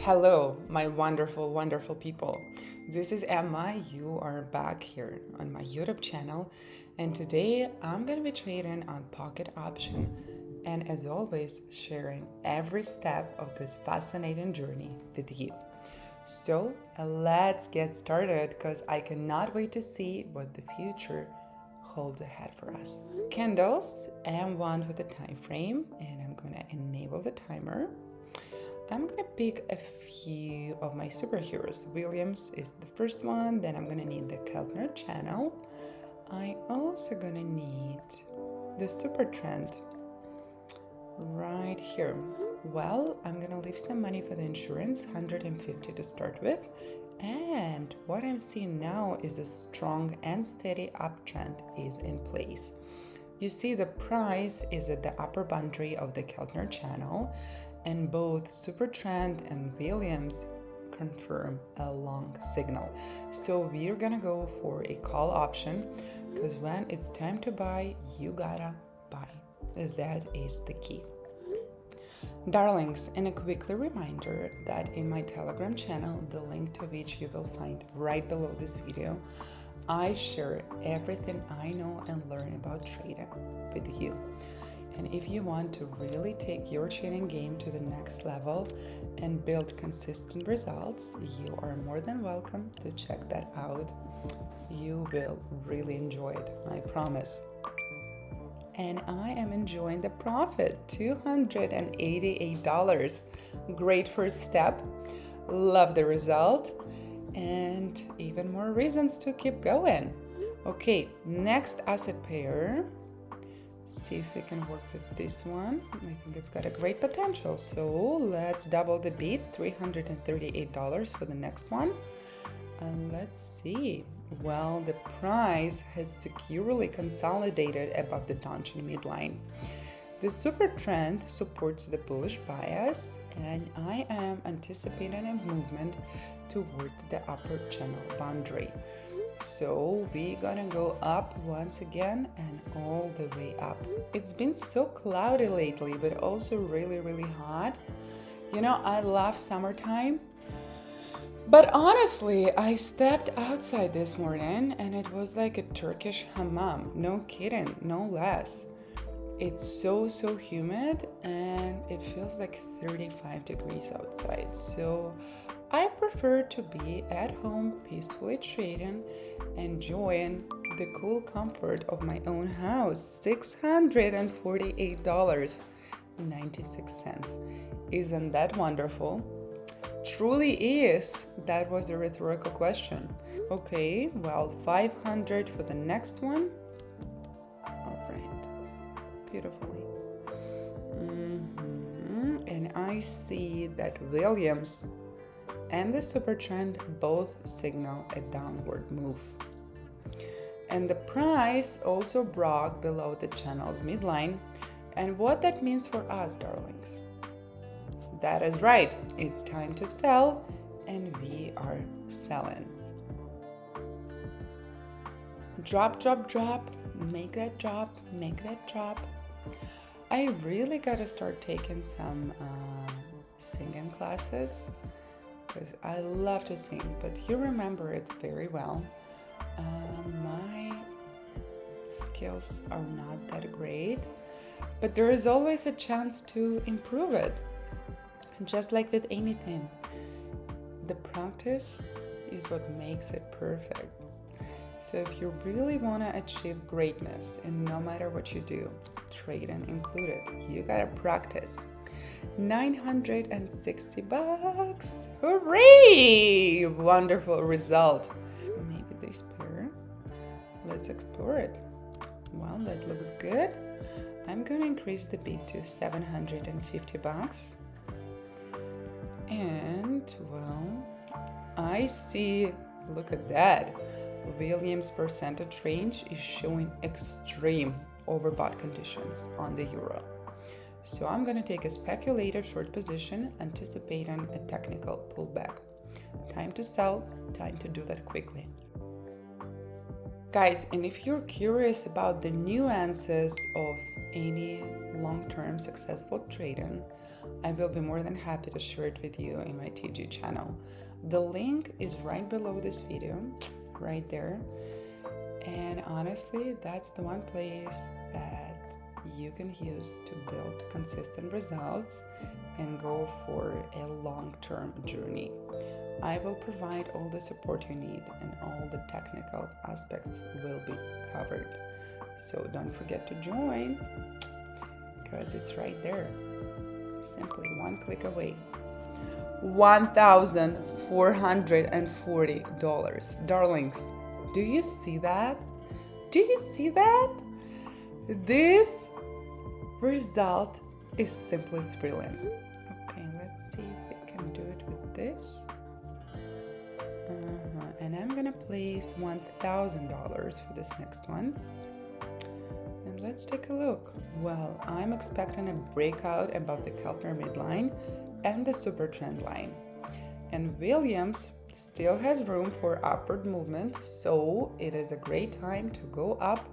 Hello, my wonderful, wonderful people. This is Emma. You are back here on my YouTube channel, and today I'm going to be trading on pocket option and, as always, sharing every step of this fascinating journey with you. So let's get started because I cannot wait to see what the future holds ahead for us. Candles and one with a time frame, and I'm going to enable the timer. I'm gonna pick a few of my superheroes. Williams is the first one, then I'm gonna need the Keltner channel. I also gonna need the super trend right here. Well, I'm gonna leave some money for the insurance, 150 to start with. And what I'm seeing now is a strong and steady uptrend is in place. You see the price is at the upper boundary of the Keltner channel, and both Supertrend and Williams confirm a long signal. So we're gonna go for a call option because when it's time to buy, you gotta buy. That is the key. Darlings, and a quickly reminder that in my Telegram channel, the link to which you will find right below this video, I share everything I know and learn about trading with you. And if you want to really take your trading game to the next level and build consistent results, you are more than welcome to check that out. You will really enjoy it, I promise. And I am enjoying the profit, $288. Great first step. Love the result. And even more reasons to keep going. Okay, next asset pair. See if we can work with this one. I think it's got a great potential. So let's double the beat, $338 for the next one. And let's see. Well, the price has securely consolidated above the Donchian midline. The super trend supports the bullish bias, and I am anticipating a movement toward the upper channel boundary. So we're gonna go up once again and all the way up. It's been so cloudy lately, but also really, really hot. You know, I love summertime. But honestly, I stepped outside this morning and it was like a Turkish hammam. No kidding, no less. It's so humid and it feels like 35 degrees outside. So I prefer to be at home peacefully trading, enjoying the cool comfort of my own house. $648.96. Isn't that wonderful? Truly is. That was a rhetorical question. Okay, well, 500 for the next one. All right, beautifully. And I see that Williams and the super trend both signal a downward move. And the price also broke below the channel's midline. And what that means for us, darlings? That is right, it's time to sell, and we are selling. Drop, drop, drop, make that drop, make that drop. I really gotta start taking some singing classes because I love to sing, but you remember it very well. My skills are not that great, but there is always a chance to improve it. Just like with anything, the practice is what makes it perfect. So if you really want to achieve greatness, and no matter what you do, trading included, you gotta practice. $960. Hooray! Wonderful result. Maybe this pair. Let's explore it. Well, that looks good. I'm gonna increase the bid to $750. And well, I see, look at that. Williams' percentage range is showing extreme overbought conditions on the euro. So I'm going to take a speculative short position, anticipating a technical pullback. Time to sell, time to do that quickly. Guys, and if you're curious about the nuances of any long-term successful trading, I will be more than happy to share it with you in my TG channel. The link is right below this video, right there. And honestly, that's the one place that you can use to build consistent results and go for a long-term journey. I will provide all the support you need and all the technical aspects will be covered. So don't forget to join because it's right there. Simply one click away. $1,440. Darlings, do you see that? Do you see that? This result is simply thrilling. Okay, let's see if we can do it with this. And I'm gonna place $1,000 for this next one. And let's take a look. Well, I'm expecting a breakout above the Keltner midline and the super trend line. And Williams still has room for upward movement, so it is a great time to go up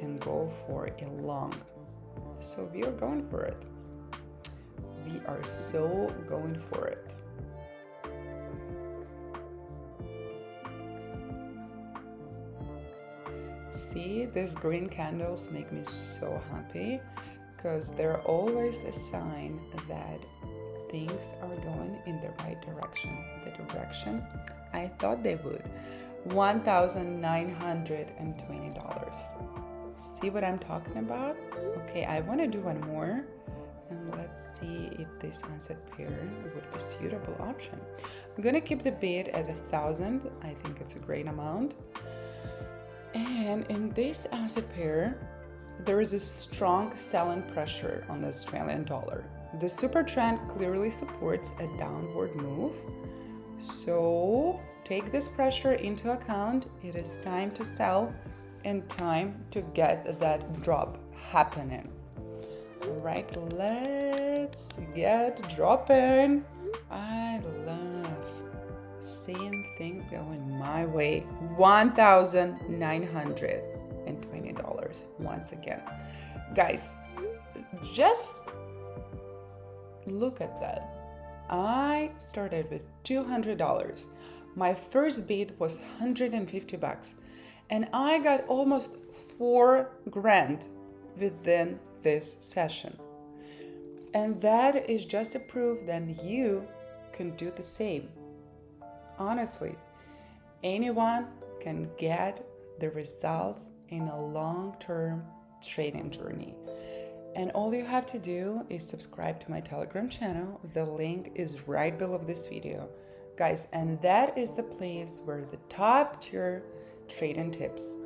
and go for a long. So we are going for it. We are so going for it. See, these green candles make me so happy because they're always a sign that things are going in the right direction, the direction I thought they would. $1,920. See what I'm talking about? Okay, I want to do one more and let's see if this asset pair would be a suitable option. I'm gonna keep the bid at 1,000. I think it's a great amount. And in this asset pair, there is a strong selling pressure on the Australian dollar. The super trend clearly supports a downward move. So take this pressure into account. It is time to sell and time to get that drop happening. All right, let's get dropping. I love seeing things going my way. $1,920 once again. Guys, just look at that. I started with $200. My first bid was $150 and I got almost $4,000 within this session. And that is just a proof that you can do the same. Honestly, anyone can get the results in a long-term trading journey. And all you have to do is subscribe to my Telegram channel. The link is right below this video. Guys, and that is the place where the top tier trading tips,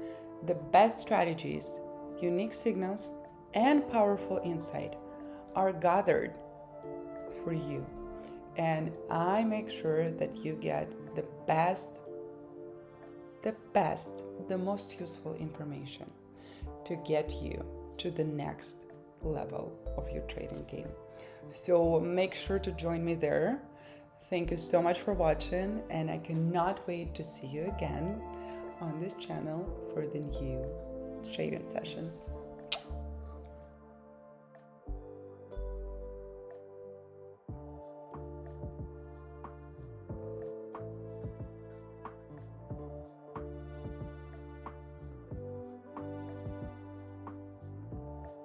the best strategies, unique signals, and powerful insight are gathered for you. And I make sure that you get the best, the most useful information to get you to the next level of your trading game. So make sure to join me there. Thank you so much for watching, and I cannot wait to see you again on this channel for the new trading session.